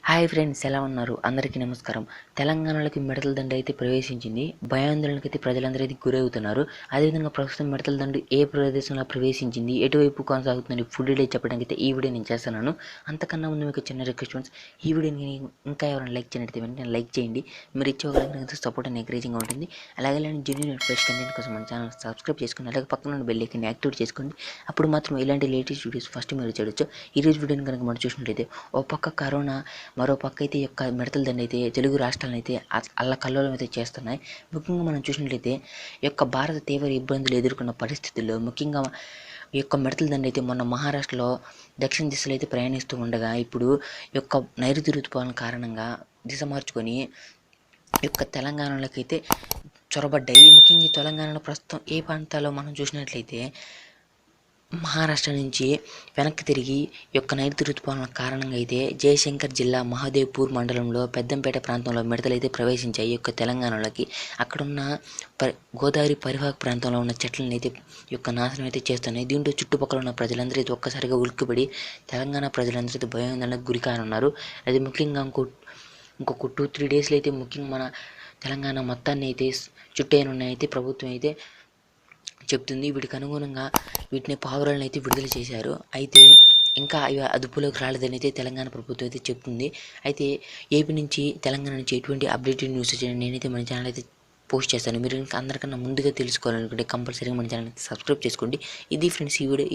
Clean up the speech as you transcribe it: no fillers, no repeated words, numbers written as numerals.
Hi friends, ఎలా ఉన్నారు? అందరికీ నమస్కారం. తెలంగాణలోకి మిడతల దండు అయితే ప్రవేశించింది. భయాందోళనకి అయితే ప్రజలందరూ అయితే గురవుతున్నారు. అదేవిధంగా ప్రస్తుతం మిడతల దండు ఏ ప్రదేశంలో ప్రవేశించింది, ఎటువైపు కొనసాగుతుంది ఫుల్ డీటెయిల్స్ చెప్పడానికి అయితే ఈ వీడియో నేను చేస్తున్నాను. అంతకన్నా ముందు మీకు చిన్న రిక్వెస్ట్ ఫ్రెండ్స్, ఈ వీడియోని ఇంకా ఎవరైనా లైక్ చేయనట్టు వెంటనే లైక్ చేయండి. మీరు ఇచ్చే ఒక సపోర్ట్ అండ్ ఎంకరేజింగ్గా ఉంటుంది. అలాగే ఇలాంటి జెన్యూన్ ఫ్రెష్ కంటెంట్ కోసం మన ఛానల్ సబ్స్క్రైబ్ చేసుకుని అలాగే పక్కన ఉన్న బెల్ ఐకాన్ని యాక్టివేట్ చేసుకోండి. అప్పుడు మాత్రం ఇలాంటి లేటెస్ట్ వీడియోస్ ఫస్ట్ మీరు చూడొచ్చు. ఈరోజు వీడియోని కనుక మనం చూసినట్లయితే ఓ పక్క కరోనా, మరో పక్క అయితే ఈ యొక్క మిడతల దండు అయితే తెలుగు రాష్ట్రాలను అయితే అల్లకల్లోలం అయితే చేస్తున్నాయి. ముఖ్యంగా మనం చూసినట్లయితే ఈ యొక్క భారత తీవ్ర ఇబ్బందులు ఎదుర్కొన్న పరిస్థితుల్లో ముఖ్యంగా ఈ యొక్క మిడతల దండు అయితే మొన్న మహారాష్ట్రలో దక్షిణ దిశలో అయితే ప్రయాణిస్తూ ఉండగా ఇప్పుడు ఈ యొక్క నైరుతి ఋతుపవనాల కారణంగా దిశ మార్చుకొని ఈ యొక్క తెలంగాణలోకి అయితే చొరబడ్డాయి. ముఖ్యంగా ఈ తెలంగాణలో ప్రస్తుతం ఏ ప్రాంతాల్లో మనం చూసినట్లయితే మహారాష్ట్ర నుంచి వెనక్కి తిరిగి యొక్క నైరుతి ఋతుపవనాల కారణంగా అయితే జయశంకర్ జిల్లా మహాదేవ్పూర్ మండలంలో పెద్దంపేట ప్రాంతంలో మిడతలు అయితే ప్రవేశించాయి ఈ యొక్క తెలంగాణలోకి. అక్కడున్న గోదావరి పరివాహక ప్రాంతంలో ఉన్న చెట్లను అయితే ఈ యొక్క నాశనం అయితే చేస్తున్నాయి. దీంట్లో చుట్టుపక్కల ఉన్న ప్రజలందరూ అయితే ఒక్కసారిగా ఉలిక్కిపడి తెలంగాణ ప్రజలందరూ అయితే భయాందోళనకు గురి కానున్నారు. అది ముఖ్యంగా ఇంకొక 2-3 డేస్లో అయితే ముఖ్యంగా మన తెలంగాణ మొత్తాన్ని అయితే చుట్టేయనున్నాయి ప్రభుత్వం అయితే చెప్తుంది. వీటికి అనుగుణంగా వీటిని పావురాలను అయితే విడుదల చేశారు. అయితే ఇంకా ఇవి అదుపులోకి రాలేదని అయితే తెలంగాణ ప్రభుత్వం అయితే చెప్తుంది. అయితే ఏపీ నుంచి తెలంగాణ నుంచి ఎటువంటి అప్డేటెడ్ న్యూస్ నేనైతే మన ఛానల్ అయితే పోస్ట్ చేస్తాను. మీరు ఇంకా అందరికన్నా ముందుగా తెలుసుకోవాలనుకుంటే కంపల్సరీగా మన ఛానల్ అయితే సబ్స్క్రైబ్ చేసుకోండి. ఇది ఫ్రెండ్స్ ఈ వీడియో.